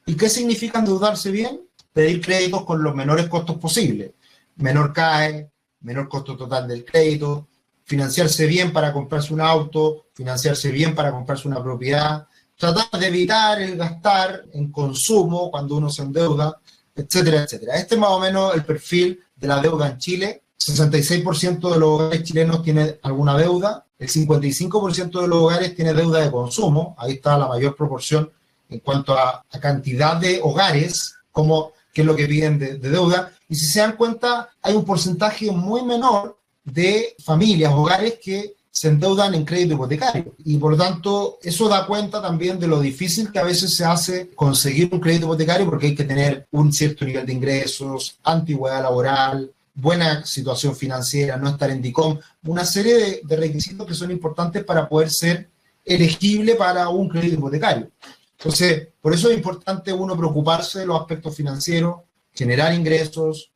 ¿Y qué significa endeudarse bien? pedir créditos con los menores costos posibles. Menor CAE, menor costo total del crédito, financiarse bien para comprarse un auto, financiarse bien para comprarse una propiedad, tratar de evitar el gastar en consumo cuando uno se endeuda, etcétera, etcétera. Este es más o menos el perfil de la deuda en Chile. 66% de los hogares chilenos tiene alguna deuda, el 55% de los hogares tiene deuda de consumo, ahí está la mayor proporción en cuanto a cantidad de hogares, como qué es lo que piden de deuda, y si se dan cuenta, hay un porcentaje muy menor de familias, hogares que se endeudan en crédito hipotecario, y por lo tanto eso da cuenta también de lo difícil que a veces se hace conseguir un crédito hipotecario, porque hay que tener un cierto nivel de ingresos, antigüedad laboral, buena situación financiera, no estar en DICOM, una serie de requisitos que son importantes para poder ser elegible para un crédito hipotecario. Entonces, por eso es importante uno preocuparse de los aspectos financieros, generar ingresos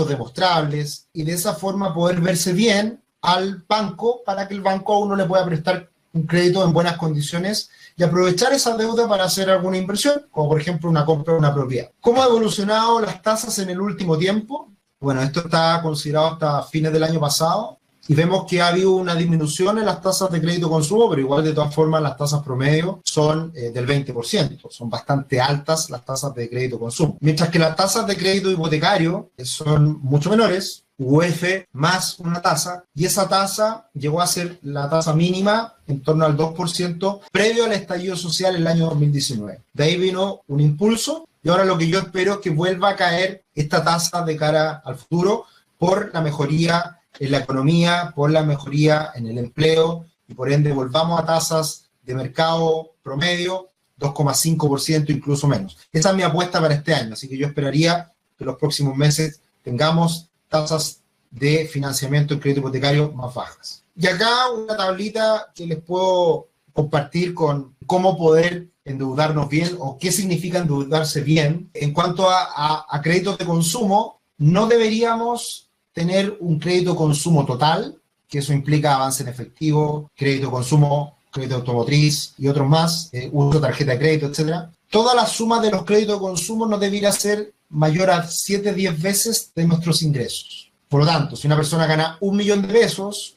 demostrables y de esa forma poder verse bien al banco para que el banco a uno le pueda prestar un crédito en buenas condiciones y aprovechar esa deuda para hacer alguna inversión, como por ejemplo una compra de una propiedad. ¿Cómo han evolucionado las tasas en el último tiempo? Bueno, esto está considerado hasta fines del año pasado y vemos que ha habido una disminución en las tasas de crédito consumo, pero igual de todas formas las tasas promedio son del 20%, son bastante altas las tasas de crédito consumo. Mientras que las tasas de crédito hipotecario son mucho menores, UF más una tasa, y esa tasa llegó a ser la tasa mínima en torno al 2% previo al estallido social en el año 2019. De ahí vino un impulso y ahora lo que yo espero es que vuelva a caer esta tasa de cara al futuro por la mejoría en la economía, por la mejoría en el empleo y por ende volvamos a tasas de mercado promedio 2,5%, incluso menos. Esa es mi apuesta para este año, así que yo esperaría que los próximos meses tengamos tasas de financiamiento en crédito hipotecario más bajas. Y acá una tablita que les puedo compartir con cómo poder endeudarnos bien o qué significa endeudarse bien. En cuanto a créditos de consumo, no deberíamos tener un crédito consumo total, que eso implica avance en efectivo, crédito consumo, crédito automotriz y otros más, uso de tarjeta de crédito, etc. Toda la suma de los créditos de consumo no debería ser mayor a 7-10 veces de nuestros ingresos. Por lo tanto, si una persona gana 1 millón de pesos,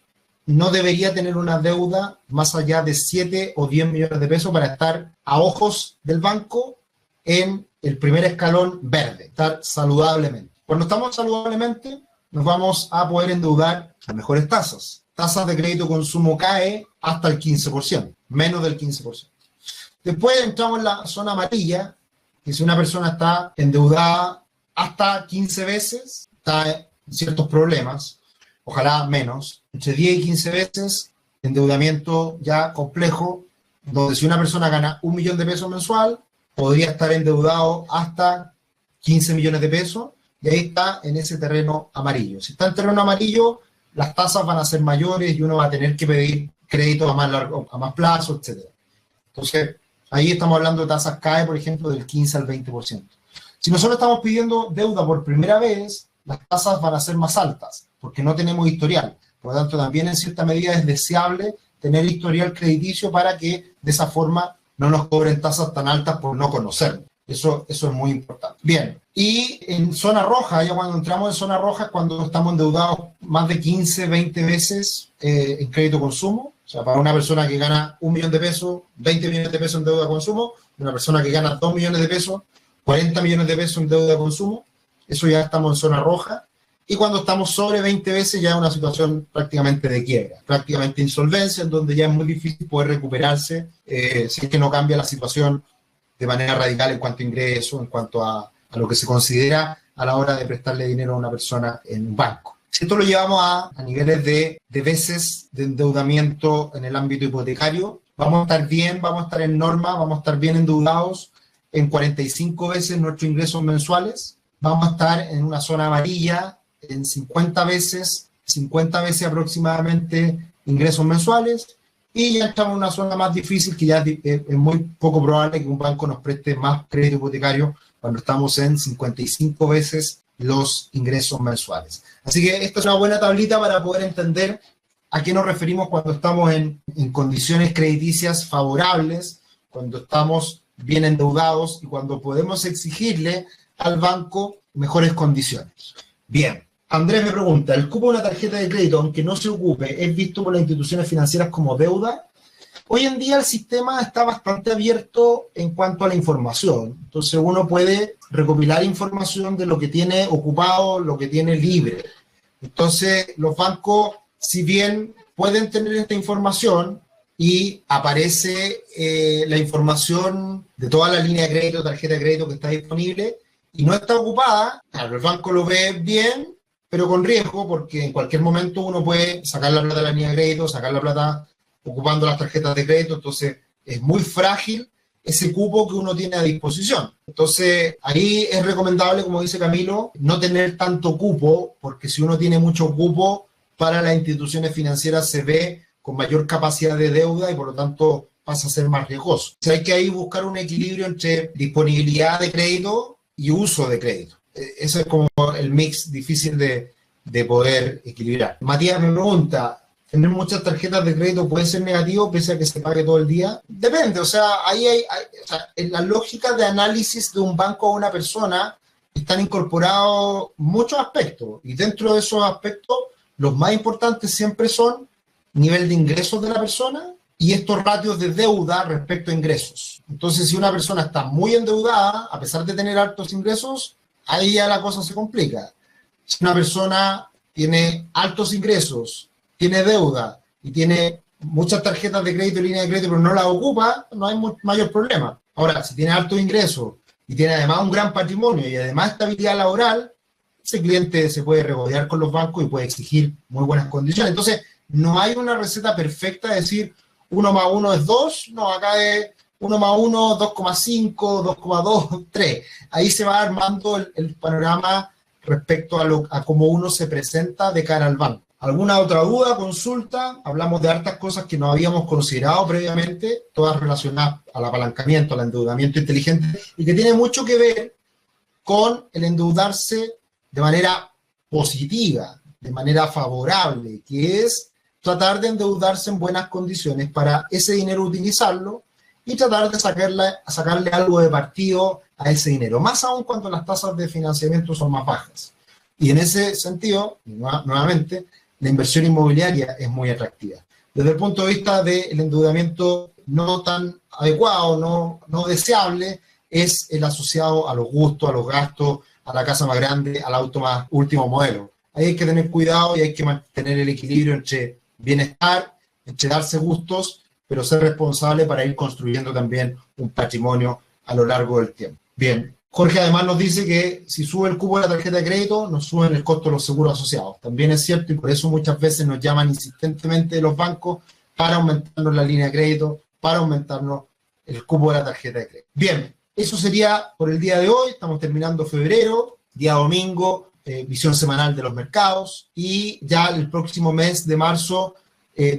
no debería tener una deuda más allá de 7 o 10 millones de pesos para estar a ojos del banco en el primer escalón verde, estar saludablemente. Cuando estamos saludablemente, nos vamos a poder endeudar a mejores tasas. Tasas de crédito consumo CAE hasta el 15%, menos del 15%. Después entramos en la zona amarilla, que si una persona está endeudada hasta 15 veces, está en ciertos problemas, ojalá menos, entre 10 y 15 veces, endeudamiento ya complejo, donde si una persona gana 1 millón de pesos mensual, podría estar endeudado hasta 15 millones de pesos, y ahí está en ese terreno amarillo. Si está en terreno amarillo, las tasas van a ser mayores y uno va a tener que pedir créditos a más largo, a más plazo, etc. Entonces, ahí estamos hablando de tasas CAE, por ejemplo, del 15 al 20%. Si nosotros estamos pidiendo deuda por primera vez, las tasas van a ser más altas, porque no tenemos historial. Por lo tanto, también en cierta medida es deseable tener historial crediticio para que de esa forma no nos cobren tasas tan altas por no conocerlo. Eso es muy importante. Bien, y en zona roja, ya cuando entramos en zona roja es cuando estamos endeudados más de 15, 20 veces en crédito consumo. O sea, para una persona que gana 1 millón de pesos, 20 millones de pesos en deuda de consumo, una persona que gana 2 millones de pesos, 40 millones de pesos en deuda de consumo, eso ya estamos en zona roja. Y cuando estamos sobre 20 veces ya es una situación prácticamente de quiebra, prácticamente insolvencia, en donde ya es muy difícil poder recuperarse si es que no cambia la situación de manera radical en cuanto a ingresos, en cuanto a lo que se considera a la hora de prestarle dinero a una persona en un banco. Si esto lo llevamos a niveles de veces de endeudamiento en el ámbito hipotecario, vamos a estar bien, vamos a estar en norma, vamos a estar bien endeudados en 45 veces nuestros ingresos mensuales, vamos a estar en una zona amarilla en 50 veces aproximadamente ingresos mensuales, y ya estamos en una zona más difícil que ya es muy poco probable que un banco nos preste más crédito hipotecario cuando estamos en 55 veces los ingresos mensuales. Así que esta es una buena tablita para poder entender a qué nos referimos cuando estamos en condiciones crediticias favorables, cuando estamos bien endeudados y cuando podemos exigirle al banco mejores condiciones. Bien, Andrés me pregunta, ¿el cupo de una tarjeta de crédito, aunque no se ocupe, es visto por las instituciones financieras como deuda? Hoy en día el sistema está bastante abierto en cuanto a la información. Entonces uno puede recopilar información de lo que tiene ocupado, lo que tiene libre. Entonces los bancos, si bien pueden tener esta información y aparece la información de toda la línea de crédito, tarjeta de crédito que está disponible y no está ocupada, claro, el banco lo ve bien, pero con riesgo, porque en cualquier momento uno puede sacar la plata de la línea de crédito, sacar la plata ocupando las tarjetas de crédito, entonces es muy frágil ese cupo que uno tiene a disposición. Entonces ahí es recomendable, como dice Camilo, no tener tanto cupo, porque si uno tiene mucho cupo, para las instituciones financieras se ve con mayor capacidad de deuda y por lo tanto pasa a ser más riesgoso. O sea, hay que ahí buscar un equilibrio entre disponibilidad de crédito y uso de crédito. Eso es como el mix difícil de poder equilibrar. Matías me pregunta, ¿tener muchas tarjetas de crédito puede ser negativo pese a que se pague todo el día? Depende, o sea, ahí o sea, en la lógica de análisis de un banco a una persona están incorporados muchos aspectos y dentro de esos aspectos los más importantes siempre son nivel de ingresos de la persona y estos ratios de deuda respecto a ingresos. Entonces, si una persona está muy endeudada, a pesar de tener altos ingresos, ahí ya la cosa se complica. Si una persona tiene altos ingresos, tiene deuda y tiene muchas tarjetas de crédito y línea de crédito, pero no las ocupa, no hay mayor problema. Ahora, si tiene altos ingresos y tiene además un gran patrimonio y además estabilidad laboral, ese cliente se puede regodear con los bancos y puede exigir muy buenas condiciones. Entonces, no hay una receta perfecta de decir 1 más 1 es 2, no, acá es 1 más 1, 2,5, 2,2, 3. Ahí se va armando el panorama respecto a cómo uno se presenta de cara al banco. ¿Alguna otra duda, consulta? Hablamos de hartas cosas que no habíamos considerado previamente, todas relacionadas al apalancamiento, al endeudamiento inteligente, y que tiene mucho que ver con el endeudarse de manera positiva, de manera favorable, que es tratar de endeudarse en buenas condiciones para ese dinero utilizarlo y tratar de sacarle algo de partido a ese dinero, más aún cuando las tasas de financiamiento son más bajas. Y en ese sentido, nuevamente, la inversión inmobiliaria es muy atractiva. Desde el punto de vista del endeudamiento no tan adecuado, no deseable, es el asociado a los gustos, a los gastos, a la casa más grande, al auto más último modelo. Ahí hay que tener cuidado y hay que mantener el equilibrio entre bienestar, entre darse gustos, pero ser responsable para ir construyendo también un patrimonio a lo largo del tiempo. Bien, Jorge además nos dice que si sube el cupo de la tarjeta de crédito, nos suben el costo de los seguros asociados. También es cierto y por eso muchas veces nos llaman insistentemente de los bancos para aumentarnos la línea de crédito, para aumentarnos el cupo de la tarjeta de crédito. Bien, eso sería por el día de hoy. Estamos terminando febrero, día domingo, visión semanal de los mercados y ya el próximo mes de marzo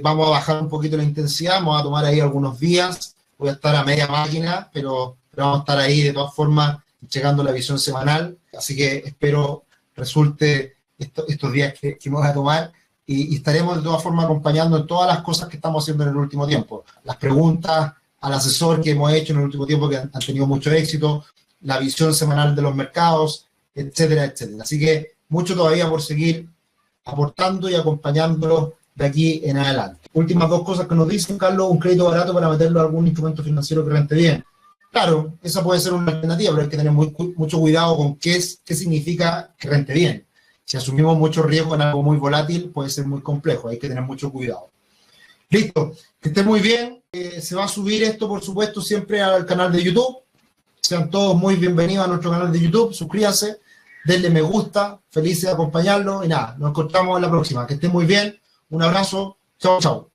vamos a bajar un poquito la intensidad, vamos a tomar ahí algunos días, voy a estar a media máquina, pero vamos a estar ahí de todas formas llegando a la visión semanal, así que espero resulte estos días que me voy a tomar y estaremos de todas formas acompañando en todas las cosas que estamos haciendo en el último tiempo, las preguntas al asesor que hemos hecho en el último tiempo que han tenido mucho éxito, la visión semanal de los mercados, etcétera, etcétera. Así que mucho todavía por seguir aportando y acompañándolos de aquí en adelante. Últimas dos cosas que nos dicen, Carlos, un crédito barato para meterlo a algún instrumento financiero que rente bien. Claro, esa puede ser una alternativa, pero hay que tener mucho cuidado con qué significa que rente bien. Si asumimos mucho riesgo en algo muy volátil, puede ser muy complejo, hay que tener mucho cuidado. Listo, que esté muy bien. Se va a subir esto, por supuesto, siempre al canal de YouTube. Sean todos muy bienvenidos a nuestro canal de YouTube. Suscríbanse, denle me gusta. Felices de acompañarlos. Y nada, nos encontramos en la próxima. Que estén muy bien. Un abrazo. Chao, chao.